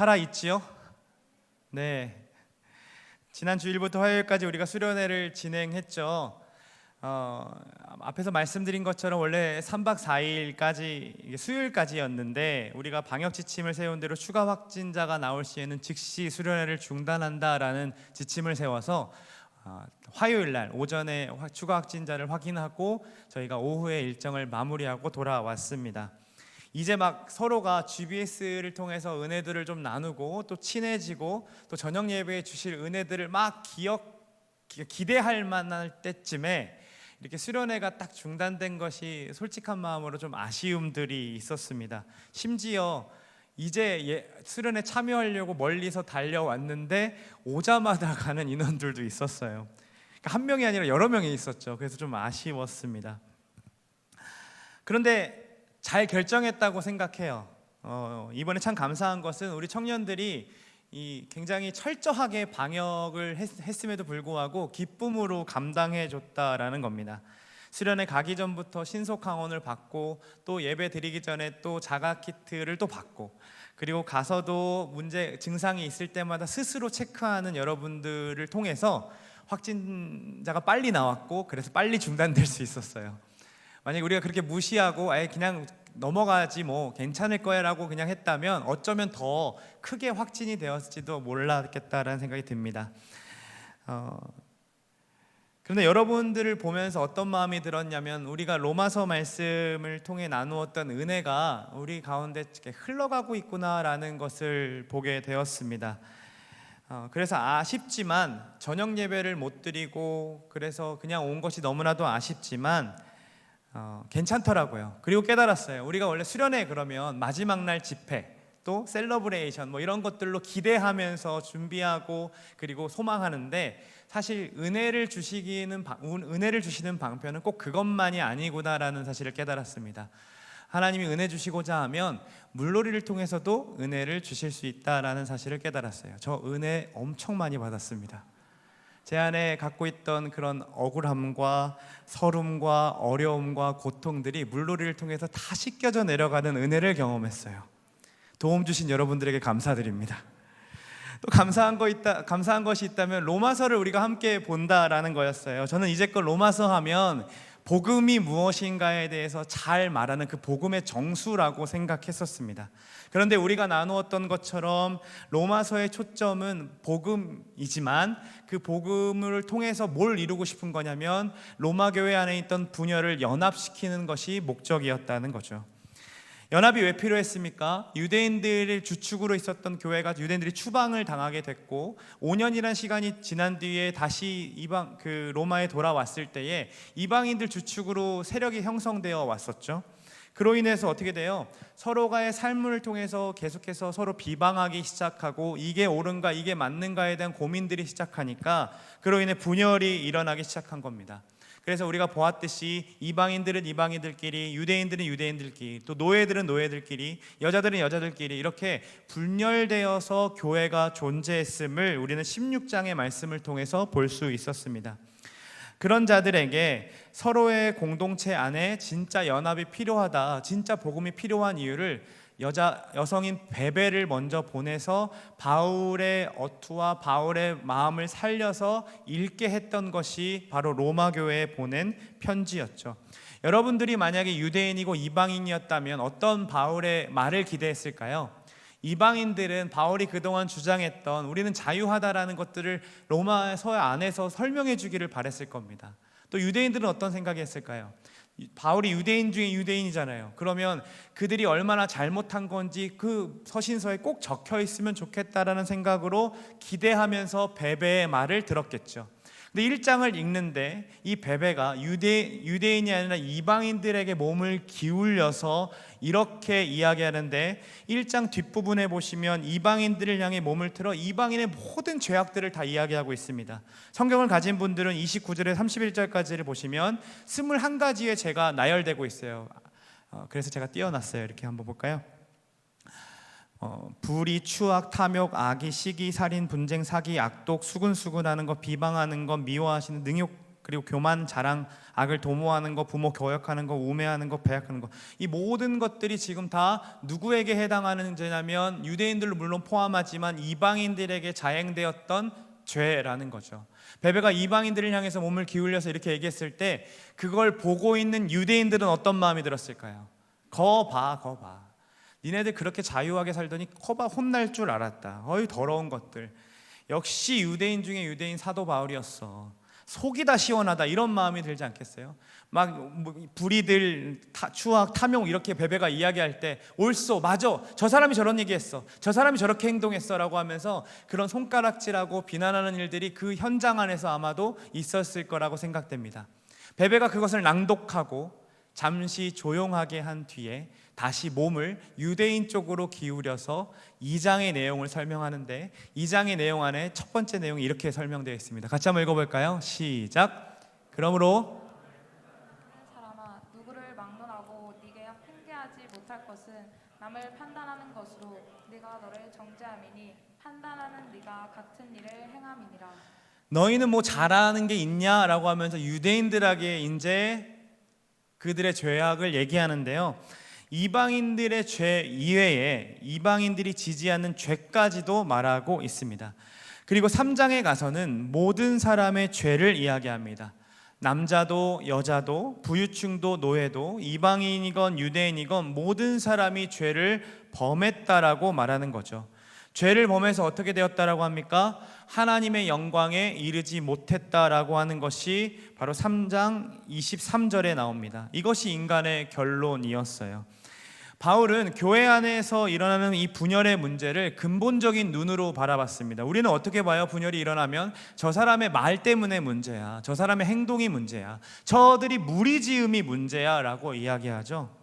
살아있지요? 네. 지난 주일부터 화요일까지 우리가 수련회를 진행했죠. 앞에서 말씀드린 것처럼 원래 3박 4일까지 수요일까지였는데 우리가 방역 지침을 세운 대로 추가 확진자가 나올 시에는 즉시 수련회를 중단한다라는 지침을 세워서 화요일 날 오전에 추가 확진자를 확인하고 저희가 오후에 일정을 마무리하고 돌아왔습니다. 이제 막 서로가 GBS를 통해서 은혜들을 좀 나누고 또 친해지고 또 저녁 예배에 주실 은혜들을 막 기대할 만할 때쯤에 이렇게 수련회가 딱 중단된 것이 솔직한 마음으로 좀 아쉬움들이 있었습니다. 심지어 이제 수련회 참여하려고 멀리서 달려왔는데 오자마자 가는 인원들도 있었어요. 그러니까 한 명이 아니라 여러 명이 있었죠. 그래서 좀 아쉬웠습니다. 그런데 잘 결정했다고 생각해요. 이번에 참 감사한 것은 우리 청년들이 굉장히 철저하게 방역을 했음에도 불구하고 기쁨으로 감당해 줬다라는 겁니다. 수련회 가기 전부터 신속 항원을 받고 또 예배 드리기 전에 또 자가 키트를 또 받고 그리고 가서도 증상이 있을 때마다 스스로 체크하는 여러분들을 통해서 확진자가 빨리 나왔고 그래서 빨리 중단될 수 있었어요. 만약에 우리가 그렇게 무시하고 아예 그냥 넘어가지 뭐 괜찮을 거야 라고 그냥 했다면 어쩌면 더 크게 확진이 되었을지도 몰랐겠다라는 생각이 듭니다. 그런데 여러분들을 보면서 어떤 마음이 들었냐면 우리가 로마서 말씀을 통해 나누었던 은혜가 우리 가운데 흘러가고 있구나라는 것을 보게 되었습니다. 그래서 아쉽지만 저녁 예배를 못 드리고 그래서 그냥 온 것이 너무나도 아쉽지만 괜찮더라고요. 그리고 깨달았어요. 우리가 원래 수련회 그러면 마지막 날 집회 또 셀러브레이션 뭐 이런 것들로 기대하면서 준비하고 그리고 소망하는데 사실 은혜를 주시는 방편은 꼭 그것만이 아니구나라는 사실을 깨달았습니다. 하나님이 은혜 주시고자 하면 물놀이를 통해서도 은혜를 주실 수 있다라는 사실을 깨달았어요. 저 은혜 엄청 많이 받았습니다. 제 안에 갖고 있던 그런 억울함과 서름과 어려움과 고통들이 물놀이를 통해서 다 씻겨져 내려가는 은혜를 경험했어요. 도움 주신 여러분들에게 감사드립니다. 또 감사한 것이 있다면 로마서를 우리가 함께 본다라는 거였어요. 저는 이제껏 로마서 하면 복음이 무엇인가에 대해서 잘 말하는 그 복음의 정수라고 생각했었습니다. 그런데 우리가 나누었던 것처럼 로마서의 초점은 복음이지만 그 복음을 통해서 뭘 이루고 싶은 거냐면 로마 교회 안에 있던 분열을 연합시키는 것이 목적이었다는 거죠. 연합이 왜 필요했습니까? 유대인들의 주축으로 있었던 교회가 유대인들이 추방을 당하게 됐고 5년이라는 시간이 지난 뒤에 다시 로마에 돌아왔을 때에 이방인들 주축으로 세력이 형성되어 왔었죠. 그로 인해서 어떻게 돼요? 서로가의 삶을 통해서 계속해서 서로 비방하기 시작하고 이게 옳은가 이게 맞는가에 대한 고민들이 시작하니까 그로 인해 분열이 일어나기 시작한 겁니다. 그래서 우리가 보았듯이 이방인들은 이방인들끼리, 유대인들은 유대인들끼리, 또 노예들은 노예들끼리, 여자들은 여자들끼리 이렇게 분열되어서 교회가 존재했음을 우리는 16장의 말씀을 통해서 볼 수 있었습니다. 그런 자들에게 서로의 공동체 안에 진짜 연합이 필요하다, 진짜 복음이 필요한 이유를 여성인 베베를 먼저 보내서 바울의 어투와 바울의 마음을 살려서 읽게 했던 것이 바로 로마 교회에 보낸 편지였죠. 여러분들이 만약에 유대인이고 이방인이었다면 어떤 바울의 말을 기대했을까요? 이방인들은 바울이 그동안 주장했던 우리는 자유하다라는 것들을 로마서 안에서 설명해 주기를 바랬을 겁니다. 또 유대인들은 어떤 생각이 했을까요? 바울이 유대인 중에 유대인이잖아요. 그러면 그들이 얼마나 잘못한 건지 그 서신서에 꼭 적혀 있으면 좋겠다라는 생각으로 기대하면서 베베의 말을 들었겠죠. 근데 1장을 읽는데 이 베베가 유대인이 아니라 이방인들에게 몸을 기울여서 이렇게 이야기하는데 1장 뒷부분에 보시면 이방인들을 향해 몸을 틀어 이방인의 모든 죄악들을 다 이야기하고 있습니다. 성경을 가진 분들은 29절에 31절까지를 보시면 21가지의 죄가 나열되고 있어요. 그래서 제가 띄워놨어요. 이렇게 한번 볼까요? 불의, 추악, 탐욕, 악의, 시기, 살인, 분쟁, 사기, 악독, 수근수근하는 것, 비방하는 것, 미워하시는 능욕, 그리고 교만, 자랑, 악을 도모하는 거, 부모 교역하는 거, 우매하는 거, 배약하는 거, 이 모든 것들이 지금 다 누구에게 해당하는 죄냐면 유대인들을 물론 포함하지만 이방인들에게 자행되었던 죄라는 거죠. 베베가 이방인들을 향해서 몸을 기울여서 이렇게 얘기했을 때 그걸 보고 있는 유대인들은 어떤 마음이 들었을까요? 거 봐. 니네들 그렇게 자유하게 살더니 커봐 혼날 줄 알았다. 어이 더러운 것들. 역시 유대인 중에 유대인 사도 바울이었어. 속이 다 시원하다. 이런 마음이 들지 않겠어요? 막 불의들, 추악, 탐욕 이렇게 베베가 이야기할 때 옳소, 맞아, 저 사람이 저런 얘기했어, 저 사람이 저렇게 행동했어 라고 하면서 그런 손가락질하고 비난하는 일들이 그 현장 안에서 아마도 있었을 거라고 생각됩니다. 베베가 그것을 낭독하고 잠시 조용하게 한 뒤에 다시 몸을 유대인 쪽으로 기울여서 2장의 내용을 설명하는데 2장의 내용 안에 첫 번째 내용이 이렇게 설명되어 있습니다. 같이 한번 읽어볼까요? 시작. 그러므로 사람아, 누구를 막론하고 네가 핑계하지 못할 것은 남을 판단하는 것으로 네가 너를 정죄함이니 판단하는 네가 같은 일을 행함이니라. 너희는 뭐 잘하는 게 있냐라고 하면서 유대인들에게 이제 그들의 죄악을 얘기하는데요, 이방인들의 죄 이외에 이방인들이 지지 않는 죄까지도 말하고 있습니다. 그리고 3장에 가서는 모든 사람의 죄를 이야기합니다. 남자도 여자도 부유층도 노예도 이방인이건 유대인이건 모든 사람이 죄를 범했다라고 말하는 거죠. 죄를 범해서 어떻게 되었다라고 합니까? 하나님의 영광에 이르지 못했다라고 하는 것이 바로 3장 23절에 나옵니다. 이것이 인간의 결론이었어요. 바울은 교회 안에서 일어나는 이 분열의 문제를 근본적인 눈으로 바라봤습니다. 우리는 어떻게 봐요? 분열이 일어나면 저 사람의 말 때문에 문제야, 저 사람의 행동이 문제야, 저들이 무리지음이 문제야 라고 이야기하죠.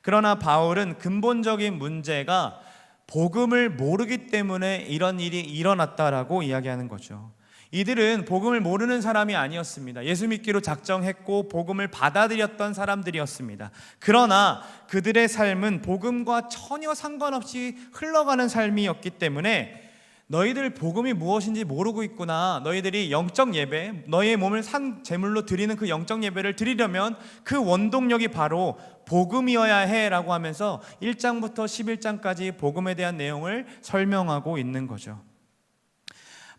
그러나 바울은 근본적인 문제가 복음을 모르기 때문에 이런 일이 일어났다라고 이야기하는 거죠. 이들은 복음을 모르는 사람이 아니었습니다. 예수 믿기로 작정했고 복음을 받아들였던 사람들이었습니다. 그러나 그들의 삶은 복음과 전혀 상관없이 흘러가는 삶이었기 때문에 너희들 복음이 무엇인지 모르고 있구나, 너희들이 영적 예배, 너희의 몸을 산 제물로 드리는 그 영적 예배를 드리려면 그 원동력이 바로 복음이어야 해 라고 하면서 1장부터 11장까지 복음에 대한 내용을 설명하고 있는 거죠.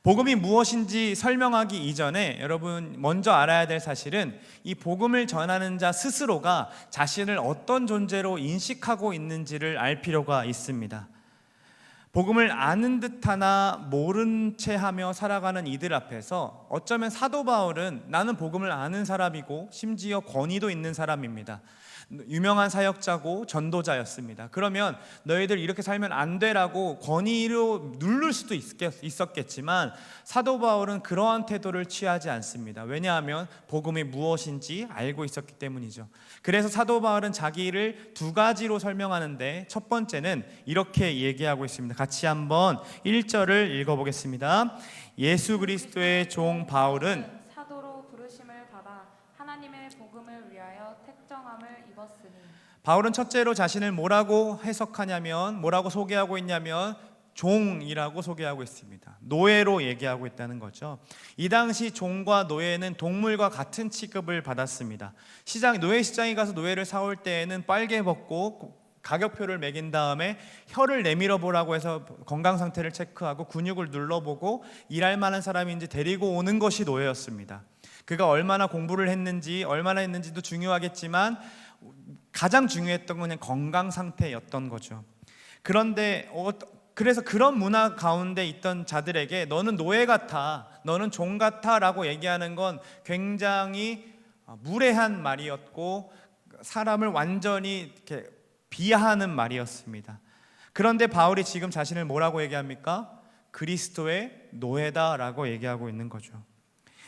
복음이 무엇인지 설명하기 이전에 여러분 먼저 알아야 될 사실은 이 복음을 전하는 자 스스로가 자신을 어떤 존재로 인식하고 있는지를 알 필요가 있습니다. 복음을 아는 듯하나 모른 채 하며 살아가는 이들 앞에서 어쩌면 사도 바울은 나는 복음을 아는 사람이고 심지어 권위도 있는 사람입니다. 유명한 사역자고 전도자였습니다. 그러면 너희들 이렇게 살면 안 되라고 권위로 누를 수도 있었겠지만 사도 바울은 그러한 태도를 취하지 않습니다. 왜냐하면 복음이 무엇인지 알고 있었기 때문이죠. 그래서 사도 바울은 자기를 두 가지로 설명하는데 첫 번째는 이렇게 얘기하고 있습니다. 같이 한번 1절을 읽어보겠습니다. 예수 그리스도의 종 바울은 사도로 부르심을 받아 하나님의 복음을 위하여 택정함을 입었으니. 바울은 첫째로 자신을 뭐라고 해석하냐면, 뭐라고 소개하고 있냐면 종이라고 소개하고 있습니다. 노예로 얘기하고 있다는 거죠. 이 당시 종과 노예는 동물과 같은 취급을 받았습니다. 노예 시장에 가서 노예를 사올 때에는 빨개 벗고 가격표를 매긴 다음에 혀를 내밀어 보라고 해서 건강 상태를 체크하고 근육을 눌러보고 일할 만한 사람인지 데리고 오는 것이 노예였습니다. 그가 얼마나 공부를 했는지 얼마나 했는지도 중요하겠지만 가장 중요했던 건 그냥 건강 상태였던 거죠. 그런데 그래서 그런 문화 가운데 있던 자들에게 너는 노예 같아, 너는 종 같아 라고 얘기하는 건 굉장히 무례한 말이었고 사람을 완전히 이렇게 비하하는 말이었습니다. 그런데 바울이 지금 자신을 뭐라고 얘기합니까? 그리스도의 노예다라고 얘기하고 있는 거죠.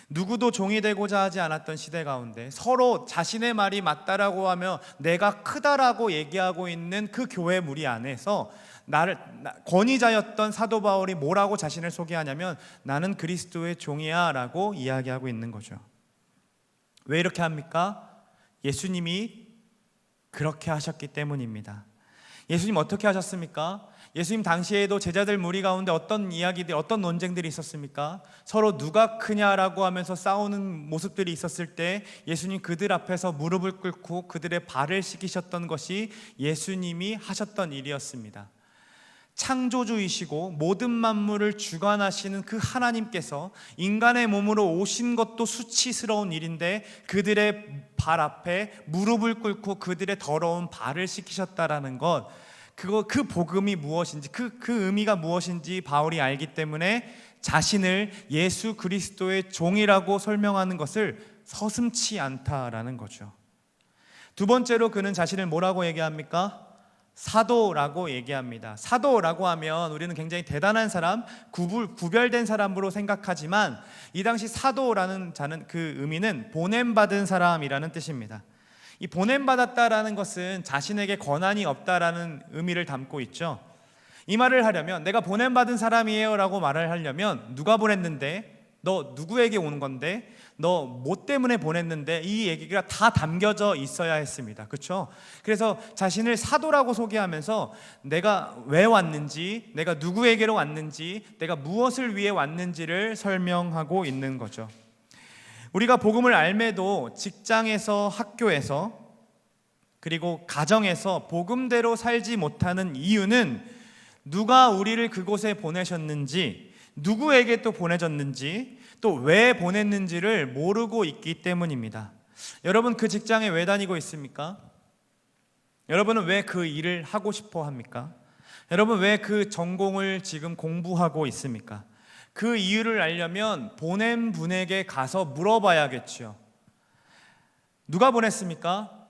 누구도 종이 되고자 하지 않았던 시대 가운데 서로 자신의 말이 맞다라고 하며 내가 크다라고 얘기하고 있는 그 교회 무리 안에서 권위자였던 사도 바울이 뭐라고 자신을 소개하냐면 나는 그리스도의 종이야 라고 이야기하고 있는 거죠. 왜 이렇게 합니까? 예수님이 그렇게 하셨기 때문입니다. 예수님 어떻게 하셨습니까? 예수님 당시에도 제자들 무리 가운데 어떤 이야기들, 어떤 논쟁들이 있었습니까? 서로 누가 크냐라고 하면서 싸우는 모습들이 있었을 때 예수님 그들 앞에서 무릎을 꿇고 그들의 발을 씻기셨던 것이 예수님이 하셨던 일이었습니다. 창조주이시고 모든 만물을 주관하시는 그 하나님께서 인간의 몸으로 오신 것도 수치스러운 일인데 그들의 발 앞에 무릎을 꿇고 그들의 더러운 발을 씻기셨다라는 것, 그 복음이 무엇인지, 그 의미가 무엇인지 바울이 알기 때문에 자신을 예수 그리스도의 종이라고 설명하는 것을 서슴지 않다라는 거죠. 두 번째로 그는 자신을 뭐라고 얘기합니까? 사도라고 얘기합니다. 사도라고 하면 우리는 굉장히 대단한 사람, 구별된 사람으로 생각하지만 이 당시 사도라는 자는 그 의미는 보냄받은 사람이라는 뜻입니다. 이 보냄받았다라는 것은 자신에게 권한이 없다라는 의미를 담고 있죠. 이 말을 하려면, 내가 보냄받은 사람이에요 라고 말을 하려면, 누가 보냈는데, 너 누구에게 오는 건데, 너 뭐 때문에 보냈는데, 이 얘기가 다 담겨져 있어야 했습니다. 그렇죠? 그래서 자신을 사도라고 소개하면서 내가 왜 왔는지, 내가 누구에게로 왔는지, 내가 무엇을 위해 왔는지를 설명하고 있는 거죠. 우리가 복음을 알매도 직장에서, 학교에서, 그리고 가정에서 복음대로 살지 못하는 이유는 누가 우리를 그곳에 보내셨는지, 누구에게 또 보내졌는지, 또 왜 보냈는지를 모르고 있기 때문입니다. 여러분, 그 직장에 왜 다니고 있습니까? 여러분은 왜 그 일을 하고 싶어 합니까? 여러분, 왜 그 전공을 지금 공부하고 있습니까? 그 이유를 알려면 보낸 분에게 가서 물어봐야겠죠. 누가 보냈습니까?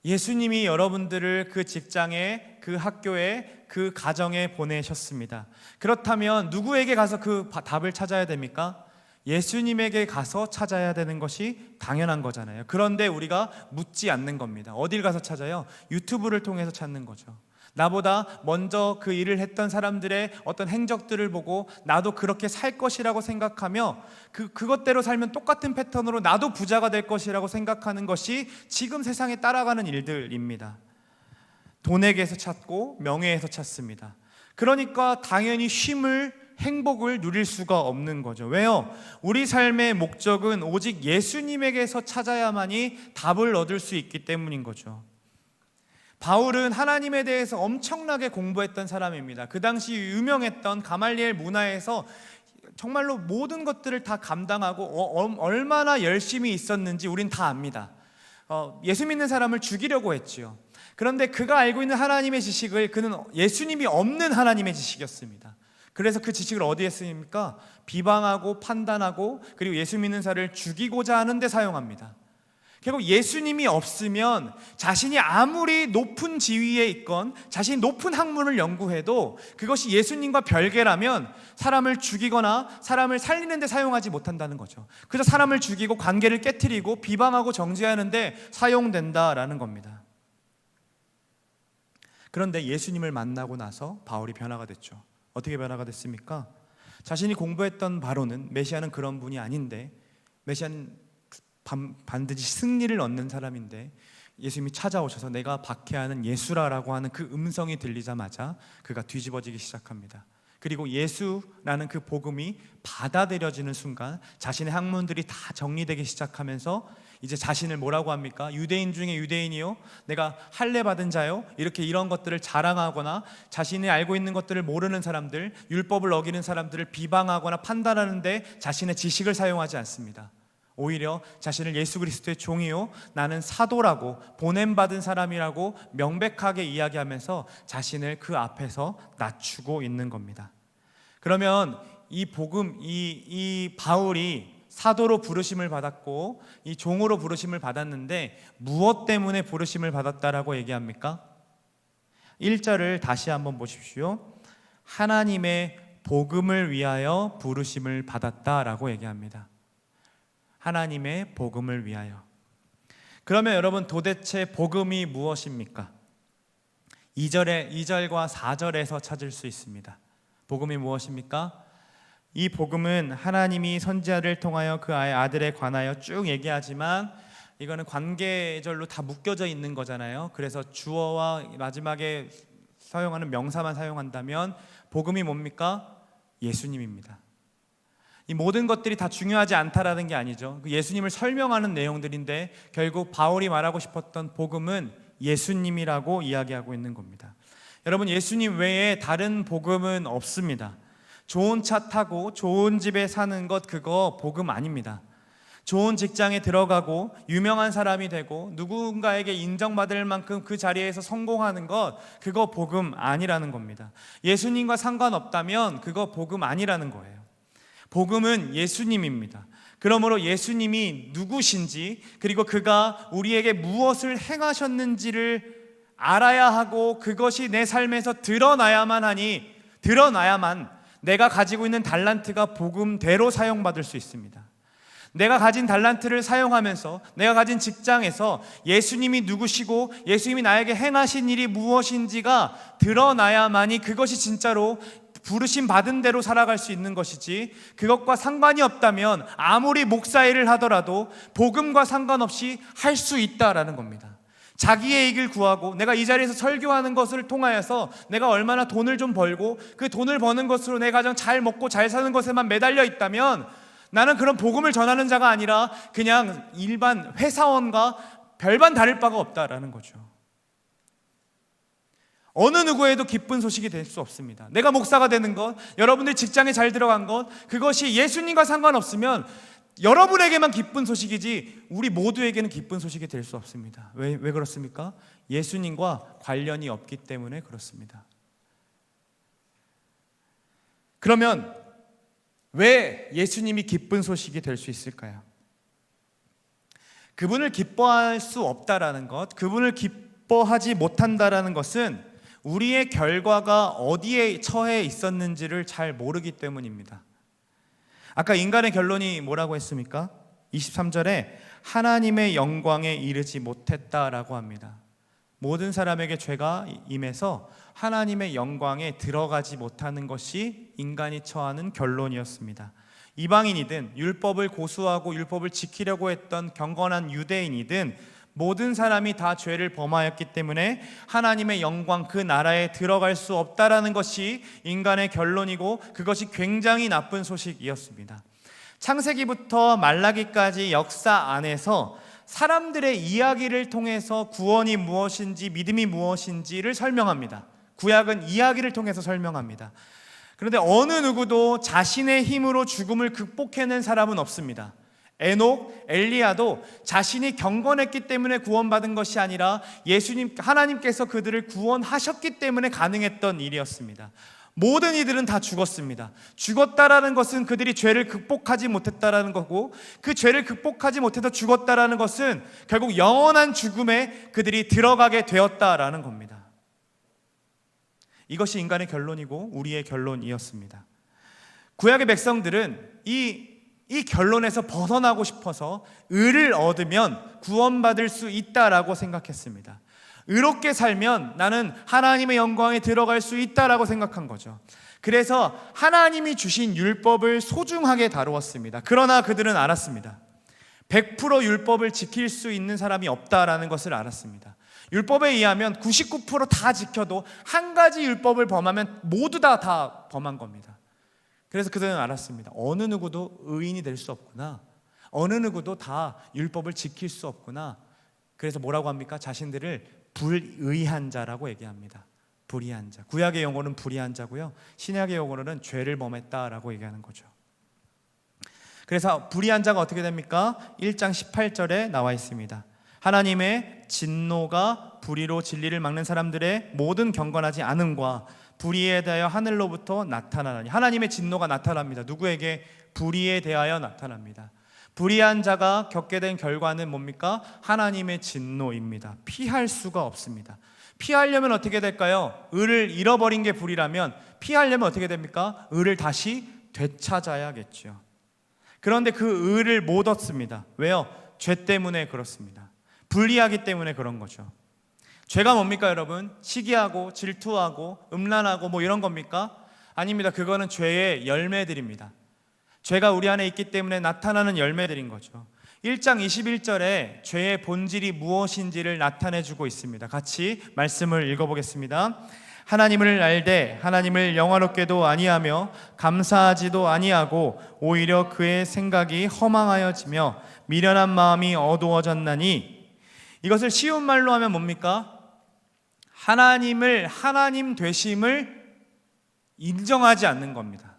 예수님이 여러분들을 그 직장에, 그 학교에, 그 가정에 보내셨습니다. 그렇다면 누구에게 가서 그 답을 찾아야 됩니까? 예수님에게 가서 찾아야 되는 것이 당연한 거잖아요. 그런데 우리가 묻지 않는 겁니다. 어딜 가서 찾아요? 유튜브를 통해서 찾는 거죠. 나보다 먼저 그 일을 했던 사람들의 어떤 행적들을 보고 나도 그렇게 살 것이라고 생각하며 그것대로 살면 똑같은 패턴으로 나도 부자가 될 것이라고 생각하는 것이 지금 세상에 따라가는 일들입니다. 돈에게서 찾고 명예에서 찾습니다. 그러니까 당연히 쉼을, 행복을 누릴 수가 없는 거죠. 왜요? 우리 삶의 목적은 오직 예수님에게서 찾아야만이 답을 얻을 수 있기 때문인 거죠. 바울은 하나님에 대해서 엄청나게 공부했던 사람입니다. 그 당시 유명했던 가말리엘 문화에서 정말로 모든 것들을 다 감당하고 얼마나 열심히 있었는지 우린 다 압니다. 예수 믿는 사람을 죽이려고 했지요. 그런데 그가 알고 있는 하나님의 지식을 그는 예수님이 없는 하나님의 지식이었습니다. 그래서 그 지식을 어디에 쓰입니까? 비방하고 판단하고 그리고 예수 믿는 사람을 죽이고자 하는 데 사용합니다. 결국 예수님이 없으면 자신이 아무리 높은 지위에 있건 자신이 높은 학문을 연구해도 그것이 예수님과 별개라면 사람을 죽이거나 사람을 살리는 데 사용하지 못한다는 거죠. 그래서 사람을 죽이고 관계를 깨트리고 비방하고 정죄하는 데 사용된다라는 겁니다. 그런데 예수님을 만나고 나서 바울이 변화가 됐죠. 어떻게 변화가 됐습니까? 자신이 공부했던 바로는 메시아는 그런 분이 아닌데, 메시아는 반드시 승리를 얻는 사람인데, 예수님이 찾아오셔서 내가 박해하는 예수라라고 하는 그 음성이 들리자마자 그가 뒤집어지기 시작합니다. 그리고 예수라는 그 복음이 받아들여지는 순간 자신의 학문들이 다 정리되기 시작하면서 이제 자신을 뭐라고 합니까? 유대인 중에 유대인이요, 내가 할례 받은 자요, 이렇게 이런 것들을 자랑하거나 자신이 알고 있는 것들을 모르는 사람들, 율법을 어기는 사람들을 비방하거나 판단하는데 자신의 지식을 사용하지 않습니다. 오히려 자신을 예수 그리스도의 종이요, 나는 사도라고, 보냄받은 사람이라고 명백하게 이야기하면서 자신을 그 앞에서 낮추고 있는 겁니다. 그러면 이 복음, 이 바울이 사도로 부르심을 받았고 이 종으로 부르심을 받았는데 무엇 때문에 부르심을 받았다라고 얘기합니까? 1절을 다시 한번 보십시오. 하나님의 복음을 위하여 부르심을 받았다라고 얘기합니다. 하나님의 복음을 위하여. 그러면 여러분, 도대체 복음이 무엇입니까? 2절과 4절에서 찾을 수 있습니다. 복음이 무엇입니까? 이 복음은 하나님이 선지자를 통하여 그 아들에 관하여 쭉 얘기하지만 이거는 관계절로 다 묶여져 있는 거잖아요. 그래서 주어와 마지막에 사용하는 명사만 사용한다면 복음이 뭡니까? 예수님입니다. 이 모든 것들이 다 중요하지 않다라는 게 아니죠. 그 예수님을 설명하는 내용들인데 결국 바울이 말하고 싶었던 복음은 예수님이라고 이야기하고 있는 겁니다. 여러분, 예수님 외에 다른 복음은 없습니다. 좋은 차 타고 좋은 집에 사는 것, 그거 복음 아닙니다. 좋은 직장에 들어가고 유명한 사람이 되고 누군가에게 인정받을 만큼 그 자리에서 성공하는 것, 그거 복음 아니라는 겁니다. 예수님과 상관없다면 그거 복음 아니라는 거예요. 복음은 예수님입니다. 그러므로 예수님이 누구신지, 그리고 그가 우리에게 무엇을 행하셨는지를 알아야 하고 그것이 내 삶에서 드러나야만 내가 가지고 있는 달란트가 복음대로 사용받을 수 있습니다. 내가 가진 달란트를 사용하면서 내가 가진 직장에서 예수님이 누구시고 예수님이 나에게 행하신 일이 무엇인지가 드러나야만이 그것이 진짜로 부르심 받은 대로 살아갈 수 있는 것이지, 그것과 상관이 없다면 아무리 목사일을 하더라도 복음과 상관없이 할 수 있다라는 겁니다. 자기의 이익을 구하고 내가 이 자리에서 설교하는 것을 통하여서 내가 얼마나 돈을 좀 벌고 그 돈을 버는 것으로 내 가정 잘 먹고 잘 사는 것에만 매달려 있다면 나는 그런 복음을 전하는 자가 아니라 그냥 일반 회사원과 별반 다를 바가 없다라는 거죠. 어느 누구에도 기쁜 소식이 될 수 없습니다. 내가 목사가 되는 것, 여러분들 직장에 잘 들어간 것, 그것이 예수님과 상관없으면 여러분에게만 기쁜 소식이지 우리 모두에게는 기쁜 소식이 될 수 없습니다. 왜 그렇습니까? 예수님과 관련이 없기 때문에 그렇습니다. 그러면 왜 예수님이 기쁜 소식이 될 수 있을까요? 그분을 기뻐할 수 없다라는 것, 그분을 기뻐하지 못한다라는 것은 우리의 결과가 어디에 처해 있었는지를 잘 모르기 때문입니다. 아까 인간의 결론이 뭐라고 했습니까? 23절에 하나님의 영광에 이르지 못했다라고 합니다. 모든 사람에게 죄가 임해서 하나님의 영광에 들어가지 못하는 것이 인간이 처하는 결론이었습니다. 이방인이든 율법을 고수하고 율법을 지키려고 했던 경건한 유대인이든 모든 사람이 다 죄를 범하였기 때문에 하나님의 영광, 그 나라에 들어갈 수 없다라는 것이 인간의 결론이고, 그것이 굉장히 나쁜 소식이었습니다. 창세기부터 말라기까지 역사 안에서 사람들의 이야기를 통해서 구원이 무엇인지 믿음이 무엇인지를 설명합니다. 구약은 이야기를 통해서 설명합니다. 그런데 어느 누구도 자신의 힘으로 죽음을 극복해낸 사람은 없습니다. 에녹, 엘리야도 자신이 경건했기 때문에 구원받은 것이 아니라 하나님께서 그들을 구원하셨기 때문에 가능했던 일이었습니다. 모든 이들은 다 죽었습니다. 죽었다라는 것은 그들이 죄를 극복하지 못했다라는 거고, 그 죄를 극복하지 못해서 죽었다라는 것은 결국 영원한 죽음에 그들이 들어가게 되었다라는 겁니다. 이것이 인간의 결론이고 우리의 결론이었습니다. 구약의 백성들은 이 결론에서 벗어나고 싶어서 의를 얻으면 구원받을 수 있다라고 생각했습니다. 의롭게 살면 나는 하나님의 영광에 들어갈 수 있다라고 생각한 거죠. 그래서 하나님이 주신 율법을 소중하게 다루었습니다. 그러나 그들은 알았습니다. 100% 율법을 지킬 수 있는 사람이 없다라는 것을 알았습니다. 율법에 의하면 99% 다 지켜도 한 가지 율법을 범하면 모두 다 범한 겁니다. 그래서 그들은 알았습니다. 어느 누구도 의인이 될 수 없구나. 어느 누구도 다 율법을 지킬 수 없구나. 그래서 뭐라고 합니까? 자신들을 불의한 자라고 얘기합니다. 불의한 자. 구약의 용어는 불의한 자고요, 신약의 용어로는 죄를 범했다라고 얘기하는 거죠. 그래서 불의한 자가 어떻게 됩니까? 1장 18절에 나와 있습니다. 하나님의 진노가 불의로 진리를 막는 사람들의 모든 경건하지 않음과 불의에 대하여 하늘로부터 나타나니. 하나님의 진노가 나타납니다. 누구에게? 불의에 대하여 나타납니다. 불의한 자가 겪게 된 결과는 뭡니까? 하나님의 진노입니다. 피할 수가 없습니다. 피하려면 어떻게 될까요? 의를 잃어버린 게 불의라면 피하려면 어떻게 됩니까? 의를 다시 되찾아야겠죠. 그런데 그 의를 못 얻습니다. 왜요? 죄 때문에 그렇습니다. 불의하기 때문에 그런 거죠. 죄가 뭡니까 여러분? 시기하고 질투하고 음란하고 뭐 이런 겁니까? 아닙니다. 그거는 죄의 열매들입니다. 죄가 우리 안에 있기 때문에 나타나는 열매들인 거죠. 1장 21절에 죄의 본질이 무엇인지를 나타내주고 있습니다. 같이 말씀을 읽어보겠습니다. 하나님을 알되 하나님을 영화롭게도 아니하며 감사하지도 아니하고 오히려 그의 생각이 허망하여지며 미련한 마음이 어두워졌나니. 이것을 쉬운 말로 하면 뭡니까? 하나님을 하나님 되심을 인정하지 않는 겁니다.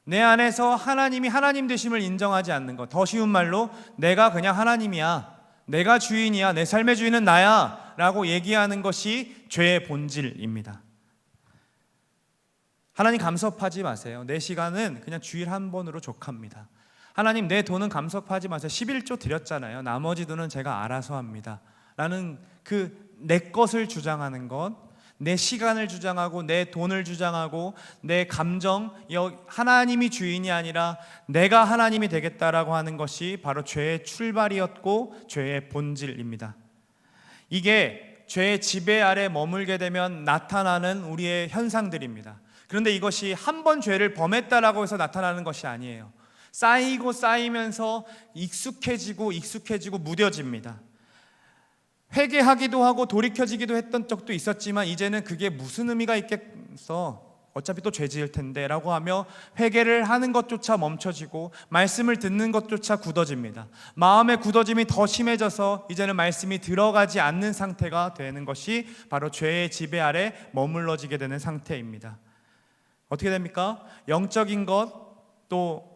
내 안에서 하나님이 하나님 되심을 인정하지 않는 것. 더 쉬운 말로 내가 그냥 하나님이야, 내가 주인이야, 내 삶의 주인은 나야 라고 얘기하는 것이 죄의 본질입니다. 하나님 감섭하지 마세요. 내 시간은 그냥 주일 한 번으로 족합니다. 하나님 내 돈은 감섭하지 마세요. 11조 드렸잖아요. 나머지 돈은 제가 알아서 합니다 라는 그 내 것을 주장하는 것, 내 시간을 주장하고 내 돈을 주장하고 내 감정, 하나님이 주인이 아니라 내가 하나님이 되겠다라고 하는 것이 바로 죄의 출발이었고 죄의 본질입니다. 이게 죄의 지배 아래 머물게 되면 나타나는 우리의 현상들입니다. 그런데 이것이 한 번 죄를 범했다라고 해서 나타나는 것이 아니에요. 쌓이고 쌓이면서 익숙해지고 무뎌집니다. 회개하기도 하고 돌이켜지기도 했던 적도 있었지만 이제는 그게 무슨 의미가 있겠어, 어차피 또 죄 지을 텐데 라고 하며 회개를 하는 것조차 멈춰지고 말씀을 듣는 것조차 굳어집니다. 마음의 굳어짐이 더 심해져서 이제는 말씀이 들어가지 않는 상태가 되는 것이 바로 죄의 지배 아래 머물러지게 되는 상태입니다. 어떻게 됩니까? 영적인 것, 또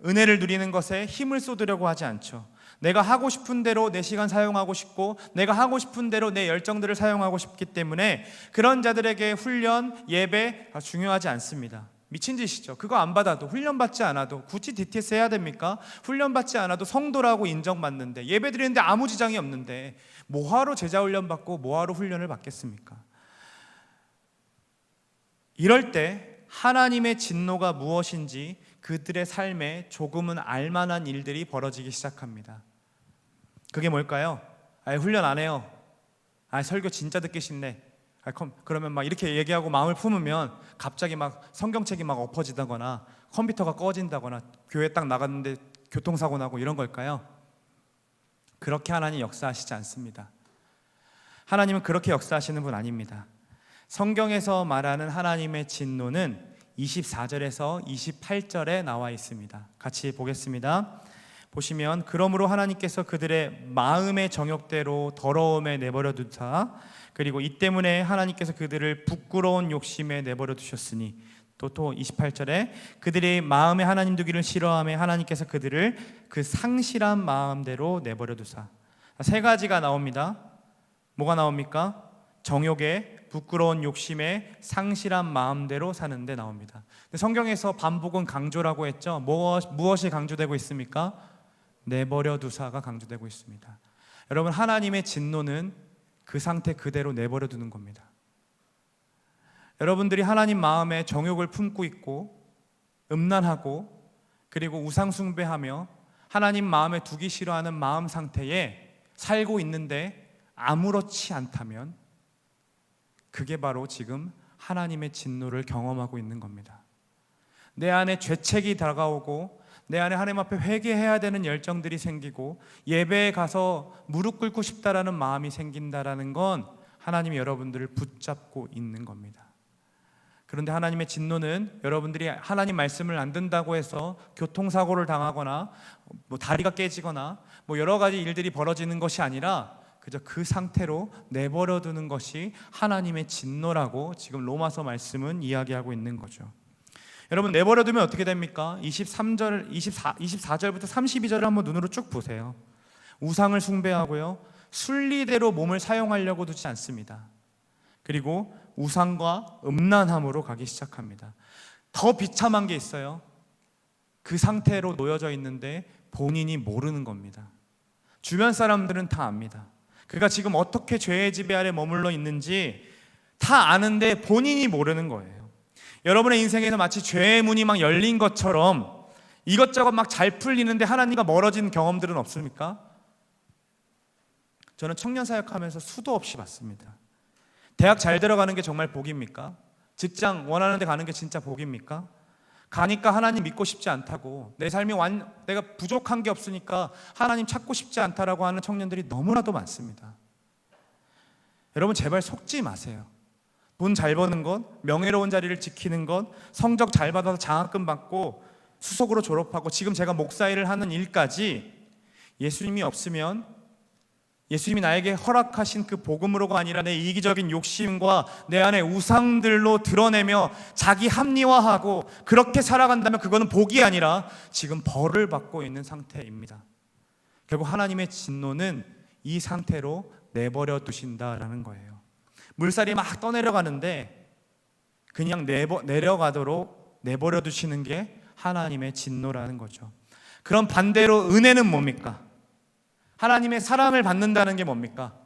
은혜를 누리는 것에 힘을 쏟으려고 하지 않죠. 내가 하고 싶은 대로 내 시간 사용하고 싶고 내가 하고 싶은 대로 내 열정들을 사용하고 싶기 때문에 그런 자들에게 훈련, 예배 중요하지 않습니다. 미친 짓이죠. 그거 안 받아도, 훈련 받지 않아도 굳이 DTS 해야 됩니까? 훈련 받지 않아도 성도라고 인정받는데, 예배 드리는데 아무 지장이 없는데 뭐하러 제자 훈련 받고 뭐하러 훈련을 받겠습니까? 이럴 때 하나님의 진노가 무엇인지 그들의 삶에 조금은 알만한 일들이 벌어지기 시작합니다. 그게 뭘까요? 훈련 안 해요. 설교 진짜 듣기 싫네. 그러면 막 이렇게 얘기하고 마음을 품으면 갑자기 막 성경책이 막 엎어지다거나 컴퓨터가 꺼진다거나 교회 딱 나갔는데 교통사고 나고 이런 걸까요? 그렇게 하나님 역사하시지 않습니다. 하나님은 그렇게 역사하시는 분 아닙니다. 성경에서 말하는 하나님의 진노는 24절에서 28절에 나와 있습니다. 같이 보겠습니다. 보시면 그러므로 하나님께서 그들의 마음의 정욕대로 더러움에 내버려 두사 그리고 이 때문에 하나님께서 그들을 부끄러운 욕심에 내버려 두셨으니 또 28절에 그들의 마음에 하나님 두기를 싫어하며 하나님께서 그들을 그 상실한 마음대로 내버려 두사. 세 가지가 나옵니다. 뭐가 나옵니까? 정욕에, 부끄러운 욕심에, 상실한 마음대로 사는 데 나옵니다. 성경에서 반복은 강조라고 했죠. 무엇이 강조되고 있습니까? 내버려 두사가 강조되고 있습니다. 여러분, 하나님의 진노는 그 상태 그대로 내버려 두는 겁니다. 여러분들이 하나님 마음에 정욕을 품고 있고 음란하고 그리고 우상 숭배하며 하나님 마음에 두기 싫어하는 마음 상태에 살고 있는데 아무렇지 않다면 그게 바로 지금 하나님의 진노를 경험하고 있는 겁니다. 내 안에 죄책이 다가오고 내 안에 하나님 앞에 회개해야 되는 열정들이 생기고 예배에 가서 무릎 꿇고 싶다라는 마음이 생긴다라는 건 하나님이 여러분들을 붙잡고 있는 겁니다. 그런데 하나님의 진노는 여러분들이 하나님 말씀을 안 듣는다고 해서 교통사고를 당하거나 다리가 깨지거나 여러 가지 일들이 벌어지는 것이 아니라 그저 그 상태로 내버려 두는 것이 하나님의 진노라고 지금 로마서 말씀은 이야기하고 있는 거죠. 여러분, 내버려 두면 어떻게 됩니까? 24절부터 32절을 한번 눈으로 쭉 보세요. 우상을 숭배하고요, 순리대로 몸을 사용하려고 두지 않습니다. 그리고 우상과 음란함으로 가기 시작합니다. 더 비참한 게 있어요. 그 상태로 놓여져 있는데 본인이 모르는 겁니다. 주변 사람들은 다 압니다. 그가 지금 어떻게 죄의 지배 아래 머물러 있는지 다 아는데 본인이 모르는 거예요. 여러분의 인생에서 마치 죄의 문이 막 열린 것처럼 이것저것 막 잘 풀리는데 하나님과 멀어진 경험들은 없습니까? 저는 청년 사역하면서 수도 없이 봤습니다. 대학 잘 들어가는 게 정말 복입니까? 직장 원하는 데 가는 게 진짜 복입니까? 가니까 하나님 믿고 싶지 않다고, 내 삶이 내가 부족한 게 없으니까 하나님 찾고 싶지 않다라고 하는 청년들이 너무나도 많습니다. 여러분, 제발 속지 마세요. 돈 잘 버는 것, 명예로운 자리를 지키는 것, 성적 잘 받아서 장학금 받고 수석으로 졸업하고 지금 제가 목사 일을 하는 일까지 예수님이 없으면, 예수님이 나에게 허락하신 그 복음으로가 아니라 내 이기적인 욕심과 내 안의 우상들로 드러내며 자기 합리화하고 그렇게 살아간다면 그거는 복이 아니라 지금 벌을 받고 있는 상태입니다. 결국 하나님의 진노는 이 상태로 내버려 두신다라는 거예요. 물살이 막 떠내려가는데 그냥 내려가도록 내버려 두시는 게 하나님의 진노라는 거죠. 그럼 반대로 은혜는 뭡니까? 하나님의 사랑을 받는다는 게 뭡니까?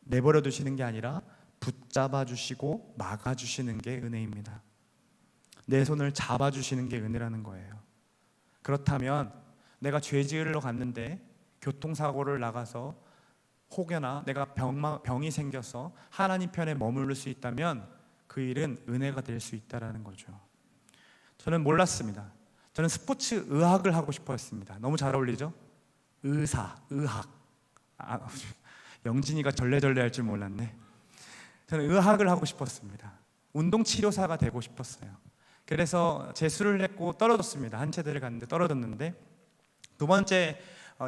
내버려 두시는 게 아니라 붙잡아 주시고 막아 주시는 게 은혜입니다. 내 손을 잡아 주시는 게 은혜라는 거예요. 그렇다면 내가 죄 지으러 갔는데 교통사고를 나가서 혹여나 내가 병이 생겨서 하나님 편에 머무를 수 있다면 그 일은 은혜가 될 수 있다는 거죠. 저는 몰랐습니다. 저는 스포츠 의학을 하고 싶어 했습니다. 너무 잘 어울리죠? 의학. 영진이가 절레절레 할 줄 몰랐네. 저는 의학을 하고 싶었습니다. 운동치료사가 되고 싶었어요. 그래서 재수를 했고 떨어졌습니다. 한체대를 갔는데 떨어졌는데, 두 번째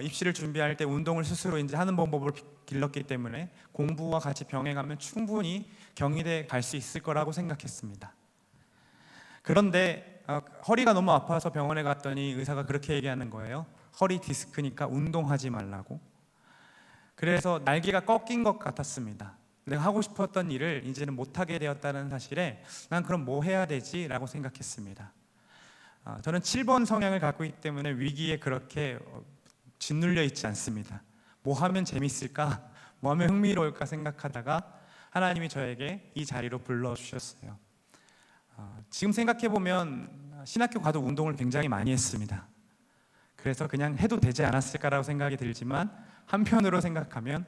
입시를 준비할 때 운동을 스스로 이제 하는 방법을 길렀기 때문에 공부와 같이 병행하면 충분히 경희대 갈 수 있을 거라고 생각했습니다. 그런데 허리가 너무 아파서 병원에 갔더니 의사가 그렇게 얘기하는 거예요. 허리 디스크니까 운동하지 말라고. 그래서 날개가 꺾인 것 같았습니다. 내가 하고 싶었던 일을 이제는 못하게 되었다는 사실에 난 그럼 뭐 해야 되지? 라고 생각했습니다. 저는 7번 성향을 갖고 있기 때문에 위기에 그렇게 짓눌려 있지 않습니다. 뭐 하면 재밌을까? 뭐 하면 흥미로울까 생각하다가 하나님이 저에게 이 자리로 불러주셨어요. 지금 생각해보면 신학교 가도 운동을 굉장히 많이 했습니다. 그래서 그냥 해도 되지 않았을까라고 생각이 들지만 한편으로 생각하면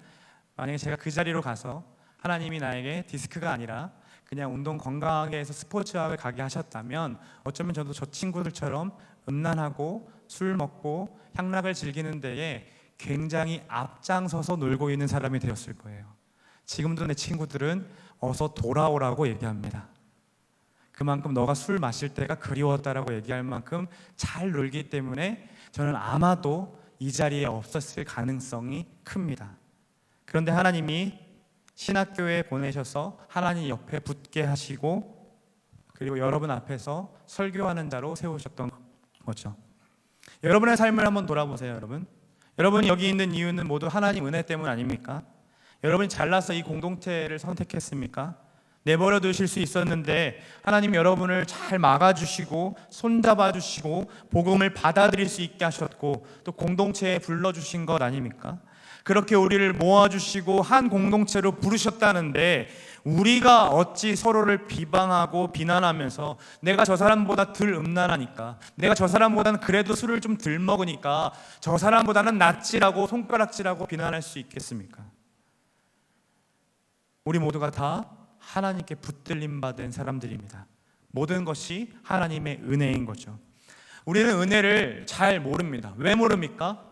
만약에 제가 그 자리로 가서 하나님이 나에게 디스크가 아니라 그냥 운동 건강하게 해서 스포츠학을 가게 하셨다면 어쩌면 저도 저 친구들처럼 음란하고 술 먹고 향락을 즐기는 데에 굉장히 앞장서서 놀고 있는 사람이 되었을 거예요. 지금도 내 친구들은 어서 돌아오라고 얘기합니다. 그만큼 너가 술 마실 때가 그리웠다라고 얘기할 만큼 잘 놀기 때문에 저는 아마도 이 자리에 없었을 가능성이 큽니다. 그런데 하나님이 신학교에 보내셔서 하나님 옆에 붙게 하시고 그리고 여러분 앞에서 설교하는 자로 세우셨던 거죠. 여러분의 삶을 한번 돌아보세요. 여러분이 여기 있는 이유는 모두 하나님 은혜 때문 아닙니까? 여러분이 잘나서 이 공동체를 선택했습니까? 내버려 두실 수 있었는데 하나님 여러분을 잘 막아주시고 손잡아주시고 복음을 받아들일 수 있게 하셨고 또 공동체에 불러주신 것 아닙니까? 그렇게 우리를 모아주시고 한 공동체로 부르셨다는데 우리가 어찌 서로를 비방하고 비난하면서 내가 저 사람보다 덜 음란하니까, 내가 저 사람보다는 그래도 술을 좀 덜 먹으니까 저 사람보다는 낫지라고 손가락질하고 비난할 수 있겠습니까? 우리 모두가 다 하나님께 붙들림 받은 사람들입니다. 모든 것이 하나님의 은혜인 거죠. 우리는 은혜를 잘 모릅니다. 왜 모릅니까?